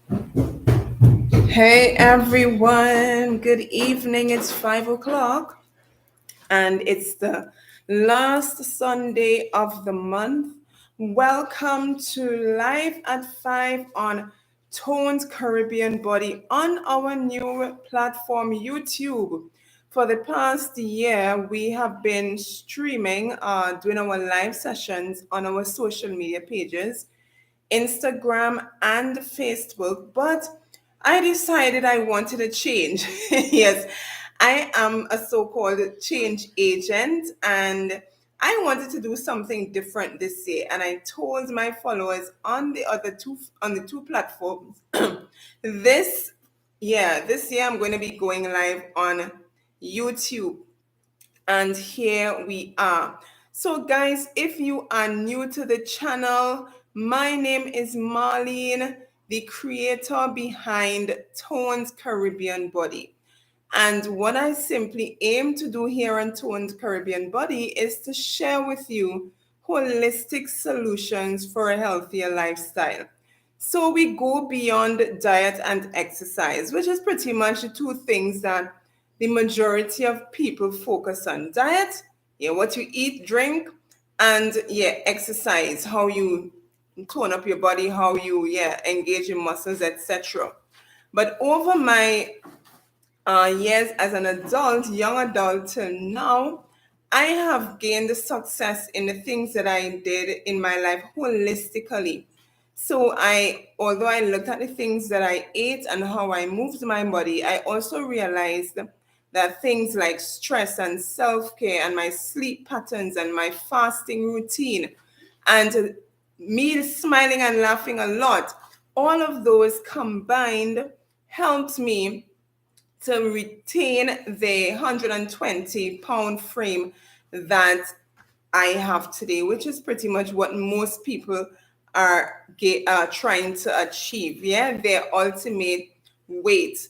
Hey everyone, good evening. It's 5 o'clock and it's the last Sunday of the month. Welcome to Live at 5 on Tones Caribbean Body on our new platform, YouTube. For the past year, we have been streaming, doing our live sessions on our social media pages Instagram, and Facebook, but I decided I wanted a change. Yes, I am a so called change agent and I wanted to do something different this year. And I told my followers on the two platforms this this year I'm going to be going live on YouTube. And here we are. So, guys, if you are new to the channel, my name is Marlene, the creator behind Tones Caribbean Body. And what I simply aim to do here on Tones Caribbean Body is to share with you holistic solutions for a healthier lifestyle. So we go beyond diet and exercise, which is pretty much the two things that the majority of people focus on. Diet, yeah, what you eat, drink, and yeah, exercise, how you tone up your body, how you engage in muscles, etc. But over my years as an adult, young adult till now, I have gained success in the things that I did in my life holistically. So although I looked at the things that I ate and how I moved my body, I also realized that things like stress and self-care and my sleep patterns and my fasting routine and me smiling and laughing a lot, all of those combined helped me to retain the 120-pound frame that I have today, which is pretty much what most people are trying to achieve. Yeah, their ultimate weight.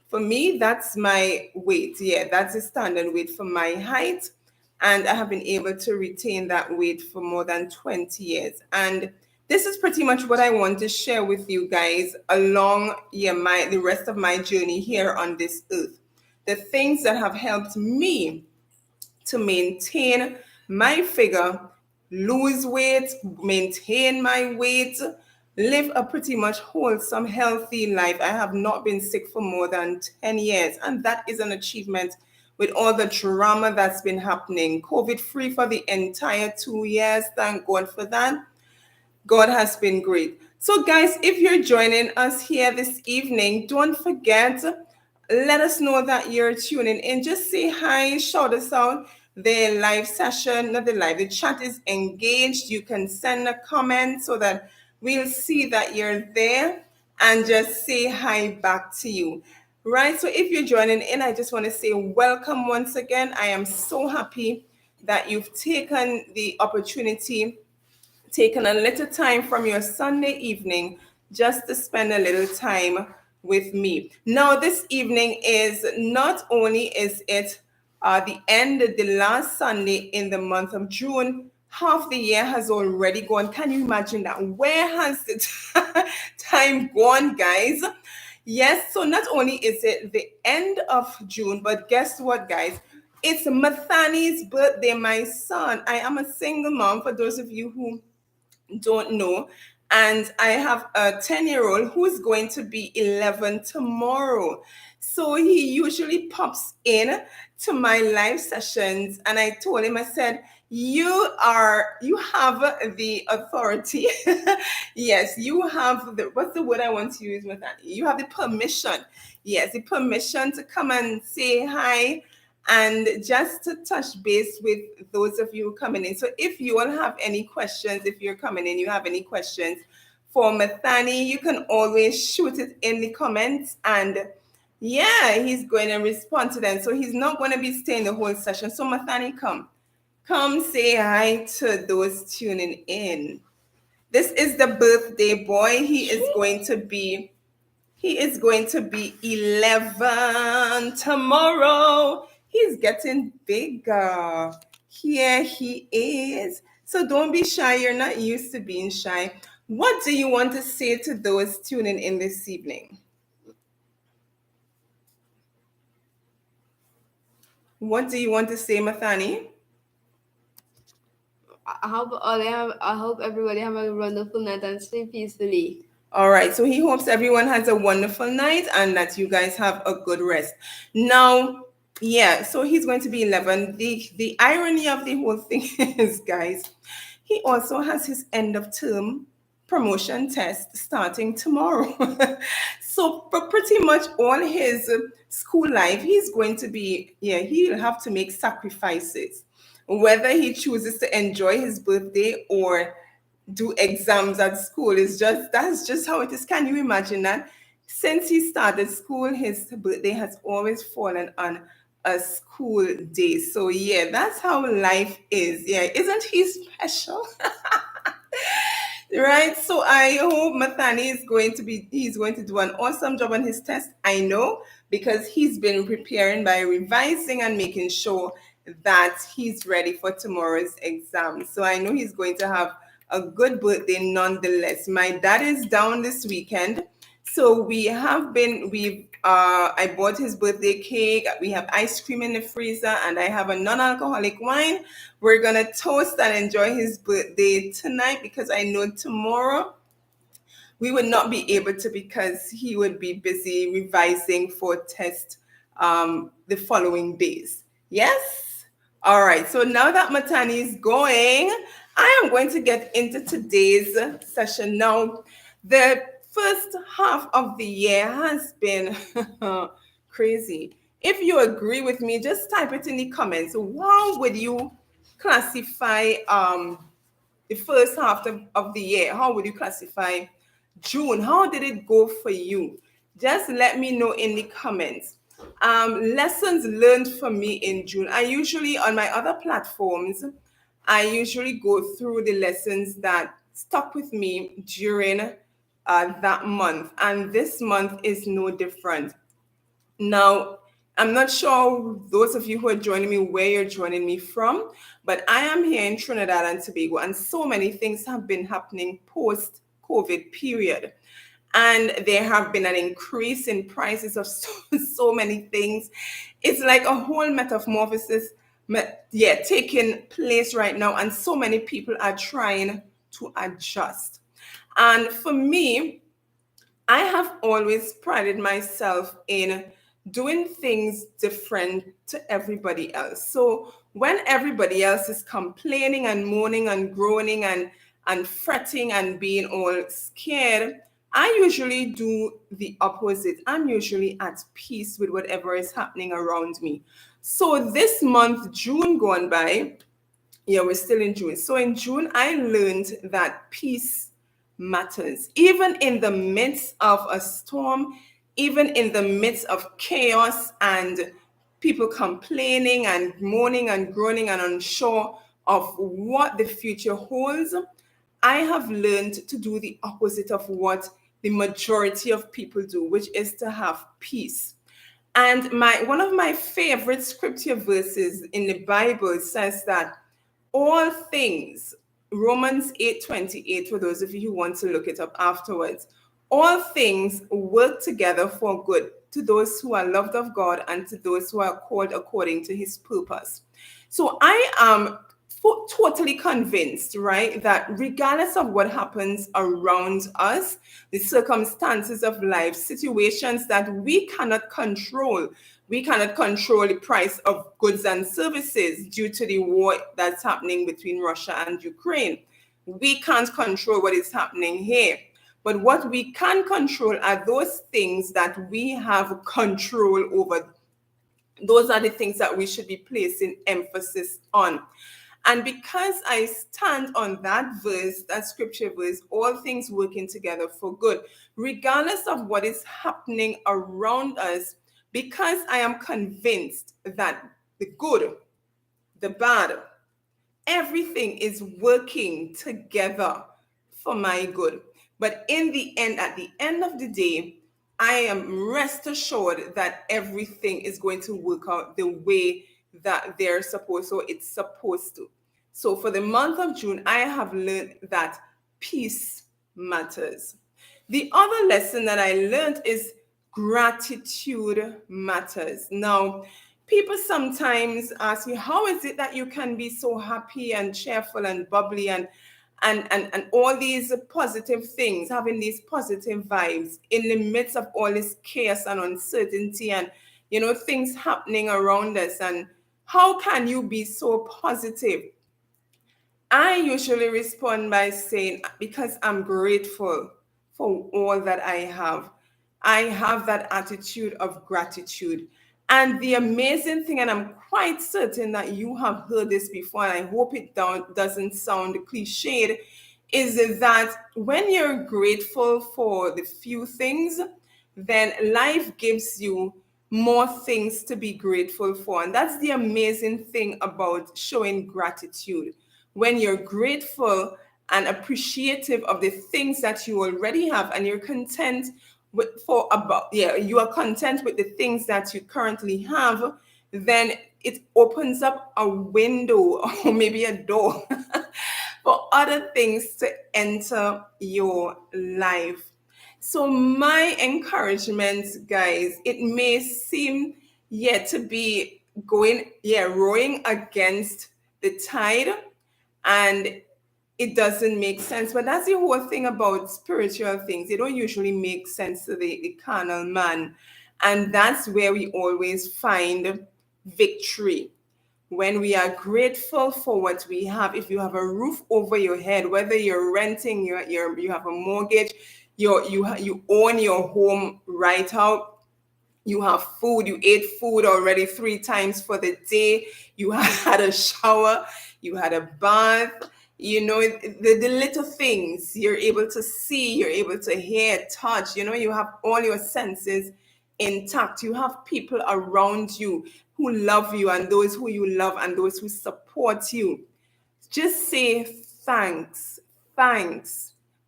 For me, that's my weight. Yeah, that's the standard weight for my height. And I have been able to retain that weight for more than 20 years. And this is pretty much what I want to share with you guys along the rest of my journey here on this earth. The things that have helped me to maintain my figure, lose weight, maintain my weight, live a pretty much wholesome, healthy life. I have not been sick for more than 10 years, and that is an achievement with all the drama that's been happening. COVID free for the entire 2 years. Thank God for that. God has been great. So, guys, if you're joining us here this evening, don't forget, let us know that you're tuning in. Just say hi, shout us out. The live session, not the live, the chat is engaged. You can send a comment so that we'll see that you're there and just say hi back to you. Right? So, if you're joining in, I just want to say welcome once again. I am so happy that you've taken the opportunity taken a little time from your Sunday evening just to spend a little time with me. Now, this evening is not only is it the last Sunday in the month of June, half the year has already gone. Can you imagine that? Where has the time gone, guys? Yes, so not only is it the end of June, but guess what, guys? It's Mathanis' birthday, my son. I am a single mom, for those of you who don't know. And I have a 10-year-old who's going to be 11 tomorrow. So he usually pops in to my live sessions. And I told him, I said, you have the authority. Yes, you have what's the word I want to use with that? You have the permission. Yes, the permission to come and say hi and just to touch base with those of you coming in. So if you all have any questions, if you're coming in, you have any questions for Mathani, you can always shoot it in the comments and he's going to respond to them. So he's not going to be staying the whole session. So Mathani, come say hi to those tuning in. This is the birthday boy. He is going to be 11 tomorrow. He's getting bigger. Here he is. So don't be shy. You're not used to being shy. What do you want to say to those tuning in this evening? What do you want to say, Mathani? I hope everybody have a wonderful night and sleep peacefully. All right, so he hopes everyone has a wonderful night and that you guys have a good rest. Now, yeah, so he's going to be 11. The irony of the whole thing is, guys, he also has his end of term promotion test starting tomorrow. So for pretty much all his school life, he's going to be, yeah, he'll have to make sacrifices. Whether he chooses to enjoy his birthday or do exams at school is just that's just how it is. Can you imagine that? Since he started school, his birthday has always fallen on a school day. So yeah, that's how life is. Yeah, isn't he special? Right. So I hope Mathani is going to be he's going to do an awesome job on his test. I know because he's been preparing by revising and making sure that he's ready for tomorrow's exam. So I know he's going to have a good birthday nonetheless. My dad is down this weekend. So we've I bought his birthday cake. We have ice cream in the freezer and I have a non-alcoholic wine. We're gonna toast and enjoy his birthday tonight because I know tomorrow we would not be able to because he would be busy revising for test the following days. Yes? All right. So now that Matani is going, I am going to get into today's session. Now, the first half of the year has been crazy. If you agree with me, just type it in the comments. How would you classify the first half of the year? How would you classify June? How did it go for you? Just let me know in the comments. Lessons learned for me in June. I usually, on my other platforms, I usually go through the lessons that stuck with me during that month. And this month is no different. Now, I'm not sure those of you who are joining me where you're joining me from, but I am here in Trinidad and Tobago, and so many things have been happening post COVID period. And there have been an increase in prices of so many things. It's like a whole metamorphosis, taking place right now, and so many people are trying to adjust. And for me, I have always prided myself in doing things different to everybody else. So when everybody else is complaining and moaning and groaning and fretting and being all scared, I usually do the opposite. I'm usually at peace with whatever is happening around me. So this month, June gone by, yeah, we're still in June. So in June, I learned that peace matters. Even in the midst of a storm, even in the midst of chaos and people complaining and moaning and groaning and unsure of what the future holds, I have learned to do the opposite of what the majority of people do, which is to have peace. And my one of my favorite scripture verses in the Bible says that all things, Romans 8:28, for those of you who want to look it up afterwards, all things work together for good to those who are loved of God and to those who are called according to his purpose. So I am totally convinced, right, that regardless of what happens around us, the circumstances of life, situations that we cannot control, we cannot control the price of goods and services due to the war that's happening between Russia and Ukraine. We can't control what is happening here. But what we can control are those things that we have control over. Those are the things that we should be placing emphasis on. And because I stand on that verse, that scripture verse, all things working together for good, regardless of what is happening around us, because I am convinced that the good, the bad, everything is working together for my good. But in the end, at the end of the day, I am rest assured that everything is going to work out the way that they're supposed, so it's supposed to. So for the month of June, I have learned that peace matters. The other lesson that I learned is gratitude matters. Now, people sometimes ask me, how is it that you can be so happy and cheerful and bubbly and all these positive things, having these positive vibes in the midst of all this chaos and uncertainty and things happening around us, and how can you be so positive? I usually respond by saying, because I'm grateful for all that I have. I have that attitude of gratitude. And the amazing thing, and I'm quite certain that you have heard this before, and I hope it doesn't sound cliched, is that when you're grateful for the few things, then life gives you more things to be grateful for. And that's the amazing thing about showing gratitude. When you're grateful and appreciative of the things that you already have, and you're content you are content with the things that you currently have, then it opens up a window or maybe a door for other things to enter your life. So my encouragement, guys, it may seem yet to be rowing against the tide, and it doesn't make sense. But that's the whole thing about spiritual things. They don't usually make sense to the carnal man. And that's where we always find victory. When we are grateful for what we have, if you have a roof over your head, whether you're renting, you have a mortgage, you own your home right out, you have food, you ate food already 3 times for the day, you had a shower, you had a bath, the little things you're able to see, you're able to hear, touch, you have all your senses intact. You have people around you who love you, and those who you love, and those who support you. Just say thanks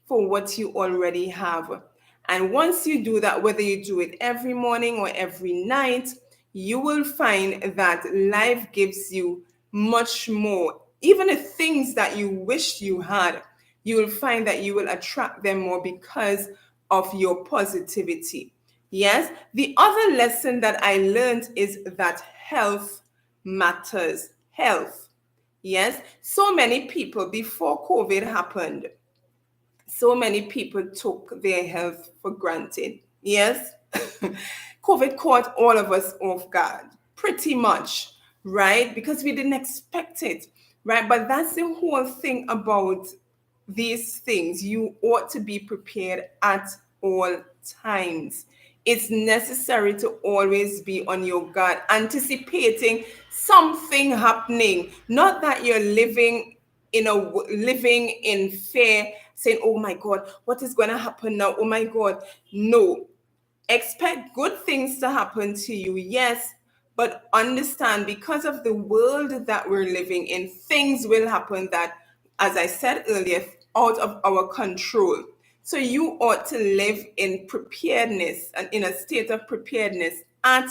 for what you already have. And once you do that, whether you do it every morning or every night, you will find that life gives you much more. Even the things that you wished you had, you will find that you will attract them more because of your positivity. Yes, the other lesson that I learned is that health matters. Health. Yes, so many people before COVID happened, so many people took their health for granted. Yes, COVID caught all of us off guard, pretty much, right? Because we didn't expect it, right? But that's the whole thing about these things. You ought to be prepared at all times. It's necessary to always be on your guard, anticipating something happening. Not that you're living in fear, saying, "Oh my God, what is going to happen now? Oh my God." No, expect good things to happen to you, yes, but understand, because of the world that we're living in, things will happen that, as I said earlier, out of our control. So you ought to live in preparedness and in a state of preparedness at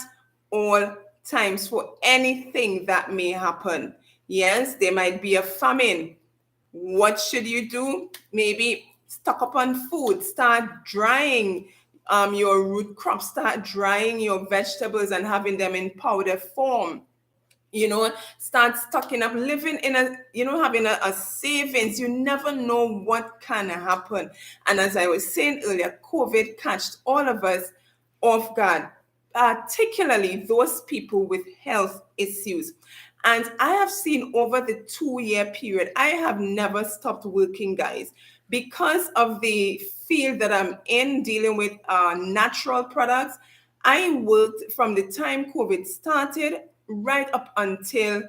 all times for anything that may happen. Yes, there might be a famine. What should you do? Maybe stock up on food, start drying your root crops, start drying your vegetables and having them in powder form. Start stocking up, living in having a savings. You never know what can happen. And as I was saying earlier, COVID catched all of us off guard, particularly those people with health issues. And I have seen over the 2-year period, I have never stopped working, guys, because of the field that I'm in, dealing with natural products. I worked from the time COVID started right up until,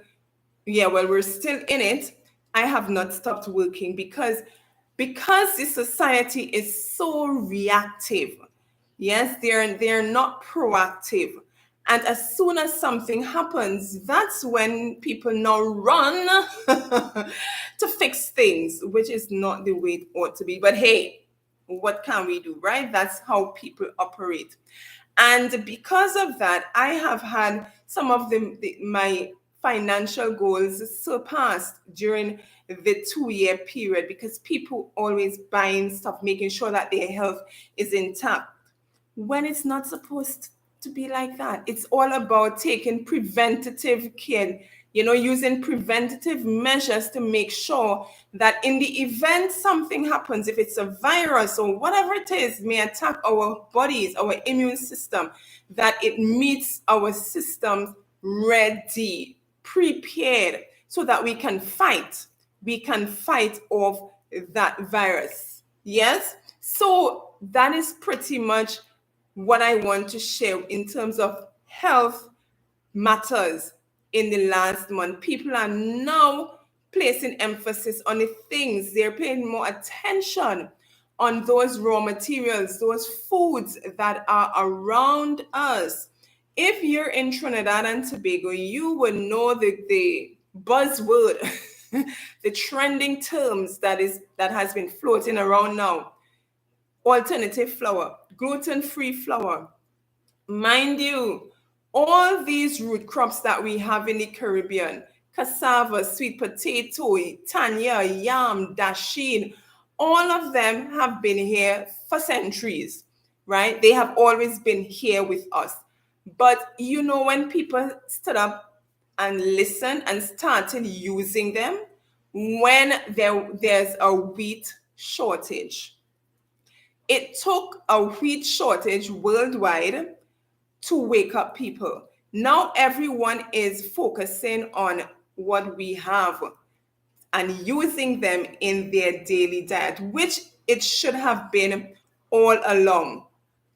we're still in it. I have not stopped working because the society is so reactive. Yes, they're not proactive. And as soon as something happens, that's when people now run to fix things, which is not the way it ought to be. But hey, what can we do, right? That's how people operate. And because of that, I have had some of my financial goals surpassed during the 2 year period because people always buying stuff, making sure that their health is intact when it's not supposed to be like that. It's all about taking preventative care, using preventative measures to make sure that in the event something happens, if it's a virus or whatever it is may attack our bodies, our immune system, that it meets our systems ready, prepared, so that we can fight off that virus. Yes? So that is pretty much what I want to share in terms of health matters in the last month. People are now placing emphasis on the things, they're paying more attention on those raw materials, those foods that are around us. If you're in Trinidad and Tobago, you will know the buzzword, the trending terms that has been floating around now. Alternative flour, gluten-free flour. Mind you, all these root crops that we have in the Caribbean, cassava, sweet potato, tanya, yam, dasheen, all of them have been here for centuries, right? They have always been here with us. But when people stood up and listened and started using them, when there's a wheat shortage, it took a wheat shortage worldwide to wake up people. Now everyone is focusing on what we have and using them in their daily diet, which it should have been all along,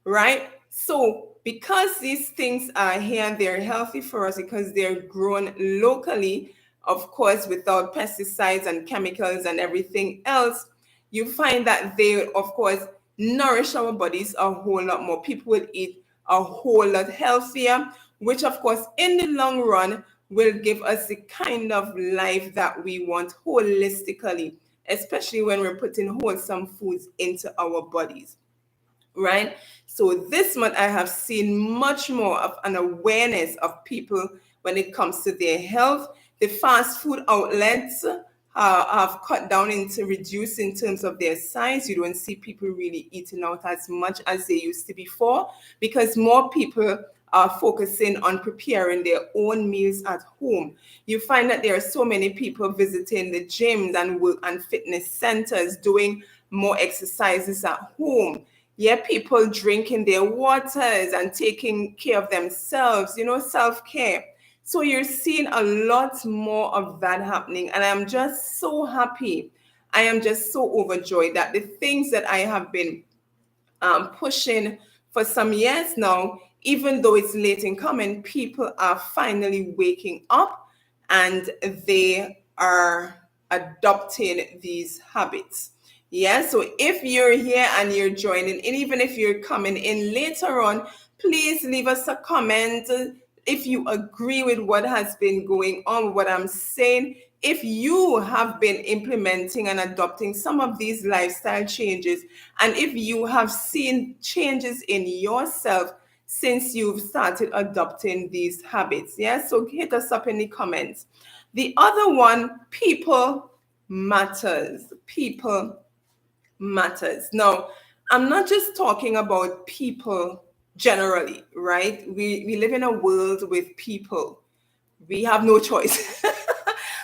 right? So, because these things are here and they're healthy for us because they're grown locally, of course, without pesticides and chemicals and everything else, you find that they, of course, nourish our bodies a whole lot more. People will eat a whole lot healthier, which, of course, in the long run, will give us the kind of life that we want holistically, especially when we're putting wholesome foods into our bodies, right? So this month I have seen much more of an awareness of people when it comes to their health. The fast food outlets have cut down into reduce in terms of their size. You don't see people really eating out as much as they used to before because more people are focusing on preparing their own meals at home. You find that there are so many people visiting the gyms and work and fitness centers, doing more exercises at home. Yeah, people drinking their waters and taking care of themselves, self-care. So you're seeing a lot more of that happening. And I'm just so happy. I am just so overjoyed that the things that I have been pushing for some years now, even though it's late in coming, people are finally waking up and they are adopting these habits. Yeah, so if you're here and you're joining, and even if you're coming in later on, please leave us a comment if you agree with what has been going on, what I'm saying. If you have been implementing and adopting some of these lifestyle changes, and if you have seen changes in yourself since you've started adopting these habits. Yeah, so hit us up in the comments. The other one, people matters. People matters. Now, I'm not just talking about people generally, right? We live in a world with people. We have no choice.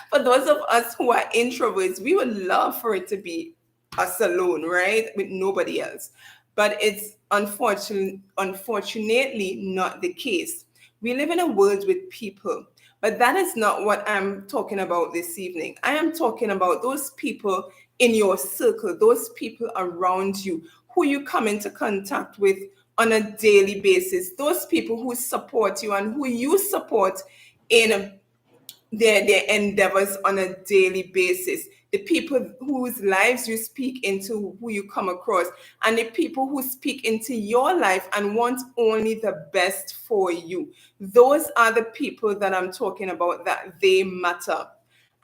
For those of us who are introverts, we would love for it to be us alone, right? With nobody else. But it's unfortunately not the case. We live in a world with people. But that is not what I'm talking about this evening. I am talking about those people in your circle, those people around you who you come into contact with on a daily basis, those people who support you and who you support in their endeavors on a daily basis, the people whose lives you speak into, who you come across, and the people who speak into your life and want only the best for you. Those are the people that I'm talking about, that they matter.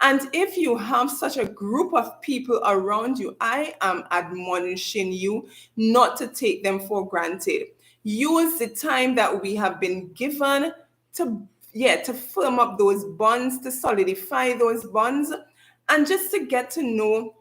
And if you have such a group of people around you, I am admonishing you not to take them for granted. Use the time that we have been given to yeah, to firm up those bonds, to solidify those bonds, and just to get to know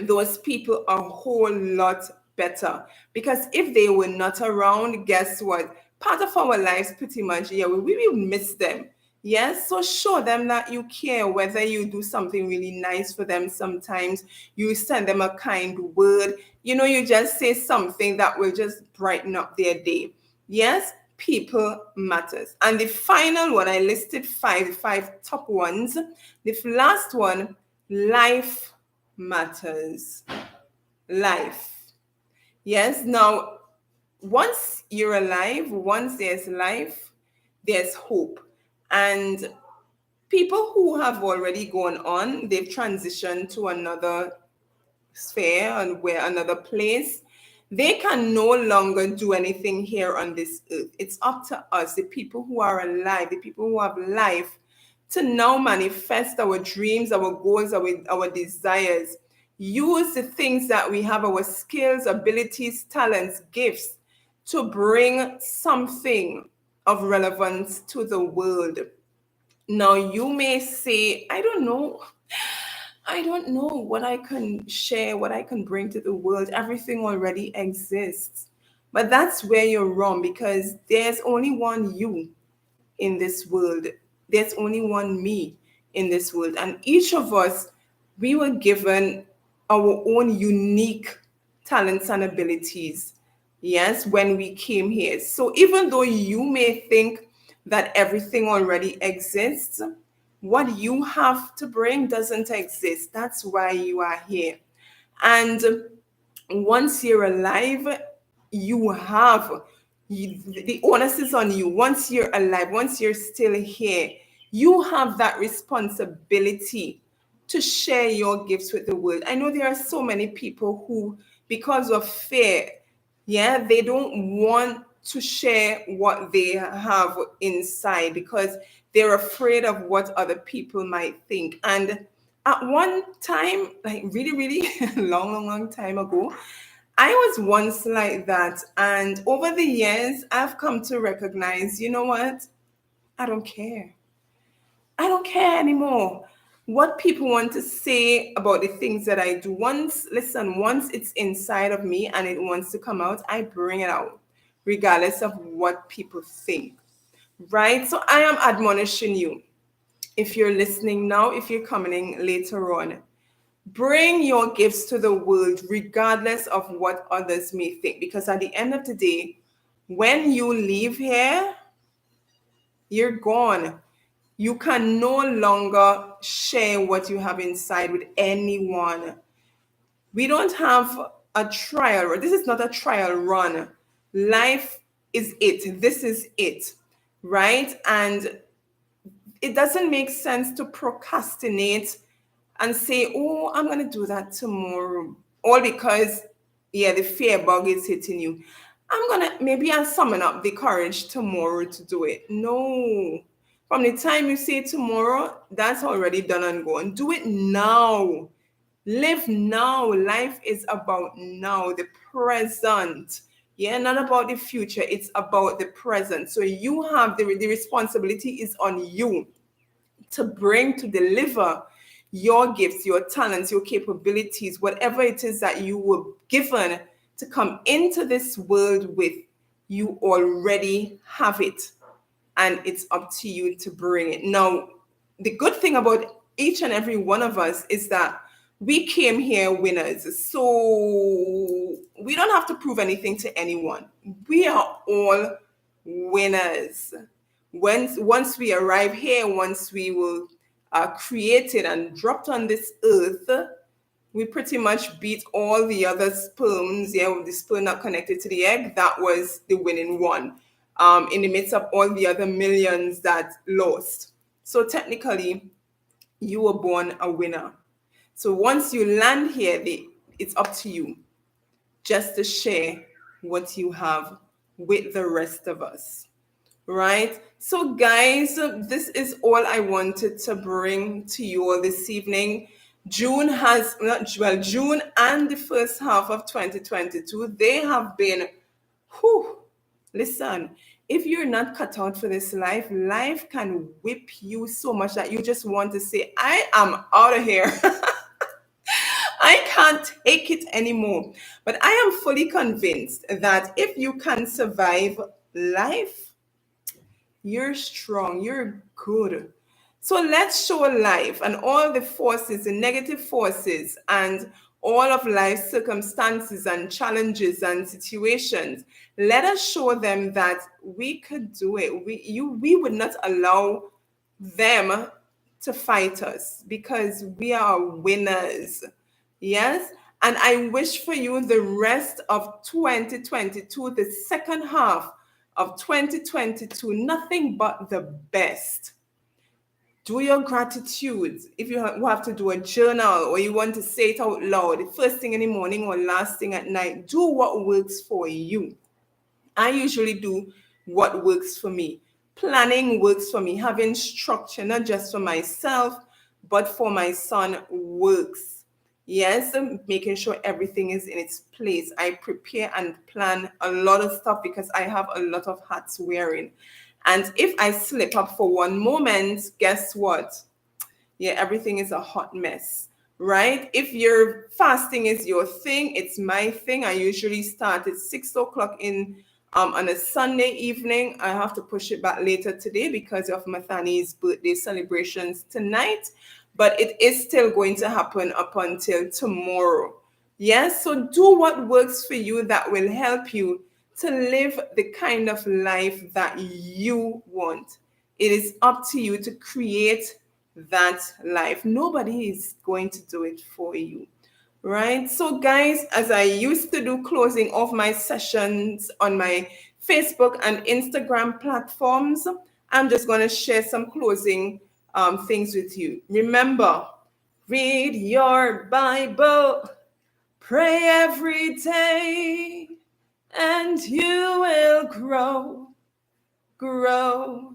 those people a whole lot better. Because if they were not around, guess what? Part of our lives, pretty much, yeah, we will miss them. Yes, so show them that you care, whether you do something really nice for them sometimes, you send them a kind word, you just say something that will just brighten up their day. Yes, people matters. And the final one, I listed five top ones. The last one, life matters. Life. Yes, now once you're alive, once there's life, there's hope. And people who have already gone on, they've transitioned to another sphere and where another place, they can no longer do anything here on this earth. It's up to us, the people who are alive, the people who have life, to now manifest our dreams, our goals, our desires. Use the things that we have, our skills, abilities, talents, gifts, to bring something of relevance to the world. Now, you may say, I don't know what I can share, what I can bring to the world. Everything already exists. But that's where you're wrong, because there's only one you in this world. There's only one me in this world. And each of us, we were given our own unique talents and abilities. Yes, when we came here. So even though you may think that everything already exists, what you have to bring doesn't exist. That's why you are here. And once you're alive, you have the onus is on you. Once you're alive, once you're still here, you have that responsibility to share your gifts with the world. I know there are so many people who, because of fear, yeah, they don't want to share what they have inside because they're afraid of what other people might think. And at one time, like really, really long time ago, I was once like that. And over the years, I've come to recognize, you know what? I don't care. I don't care anymore what people want to say about the things that I do. Once it's inside of me and it wants to come out, I bring it out, regardless of what people think. Right? So I am admonishing you. If you're listening now, if you're coming later on, bring your gifts to the world, regardless of what others may think. Because at the end of the day, when you leave here, you're gone. You can no longer share what you have inside with anyone. We don't have a trial. This is not a trial run. Life is it. This is it. Right? And it doesn't make sense to procrastinate and say, oh, I'm going to do that tomorrow. All because, yeah, the fear bug is hitting you. Maybe I'll summon up the courage tomorrow to do it. No. From the time you say tomorrow, that's already done and gone. Do it now. Live now. Life is about now, the present. Yeah, not about the future. It's about the present. So you have the responsibility is on you to bring, to deliver your gifts, your talents, your capabilities, whatever it is that you were given to come into this world with. You already have it, and it's up to you to bring it. Now, the good thing about each and every one of us is that we came here winners. So we don't have to prove anything to anyone. We are all winners. Once we arrive here, once we were created and dropped on this earth, we pretty much beat all the other sperms. Yeah, with the sperm not connected to the egg, that was the winning one. In the midst of all the other millions that lost. So technically, you were born a winner. So once you land here, it's up to you just to share what you have with the rest of us. Right? So, guys, this is all I wanted to bring to you all this evening. June and the first half of 2022, they have been, whew, Listen, if you're not cut out for this life, life can whip you so much that you just want to say, I am out of here. I can't take it anymore. But I am fully convinced that if you can survive life, you're strong, you're good. So let's show life and all the forces, the negative forces, and all of life's circumstances and challenges and situations. Let us show them that we could do it. We would not allow them to fight us because we are winners. Yes. And I wish for you the rest of 2022, the second half of 2022, nothing but the best. Do your gratitude. If you have to do a journal or you want to say it out loud, the first thing in the morning or last thing at night, do what works for you. I usually do what works for me. Planning works for me. Having structure, not just for myself, but for my son, works. Yes, making sure everything is in its place. I prepare and plan a lot of stuff because I have a lot of hats wearing. And if I slip up for one moment, guess what? Yeah, everything is a hot mess, right? If your fasting is your thing, it's my thing. I usually start at 6 o'clock in on a Sunday evening. I have to push it back later today because of Mathanis birthday celebrations tonight, but it is still going to happen up until tomorrow. Yes, so do what works for you that will help you to live the kind of life that you want. It is up to you to create that life. Nobody is going to do it for you. Right? So, guys, as I used to do closing of my sessions on my Facebook and Instagram platforms, I'm just going to share some closing things with you. Remember, read your Bible, pray every day, and you will grow, grow.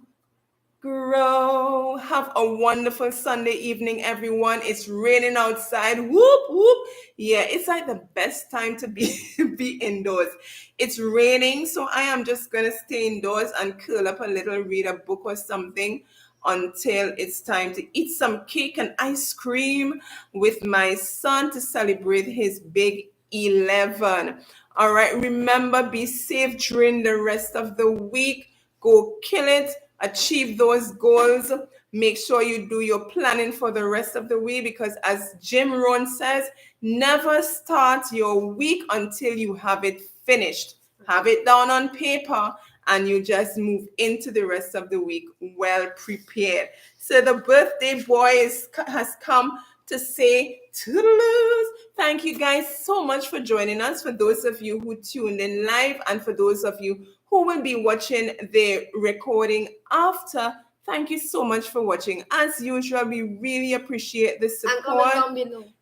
Have a wonderful Sunday evening, everyone. It's raining outside. Whoop, whoop. Yeah, it's like the best time to be be indoors. It's raining, so I am just gonna stay indoors and curl up a little, read a book or something until it's time to eat some cake and ice cream with my son to celebrate his big 11. All right, remember, be safe during the rest of the week. Go kill it, achieve those goals. Make sure you do your planning for the rest of the week because, as Jim Rohn says, never start your week until you have it finished. Have it down on paper and you just move into the rest of the week well prepared. So the birthday boy has come to say toodaloo. Thank you guys so much for joining us. For those of you who tuned in live and for those of you who will be watching the recording after, thank you so much for watching. As usual, we really appreciate the support.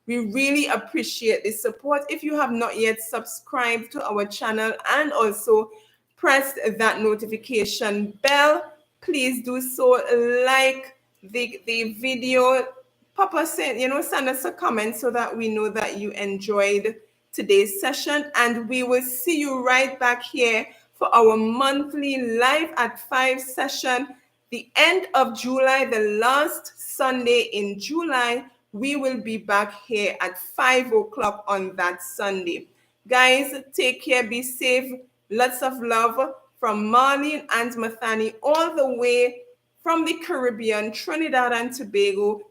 We really appreciate the support. If you have not yet subscribed to our channel and also pressed that notification bell, please do so. Like the video. Papa said, send us a comment so that we know that you enjoyed today's session. And we will see you right back here for our monthly Live at 5 session. The end of July, the last Sunday in July, we will be back here at 5 o'clock on that Sunday. Guys, take care, be safe. Lots of love from Marlene and Mathani all the way from the Caribbean, Trinidad and Tobago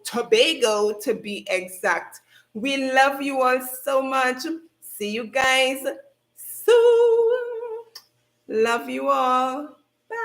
to be exact. We love you all so much. See you guys soon. Love you all. Bye.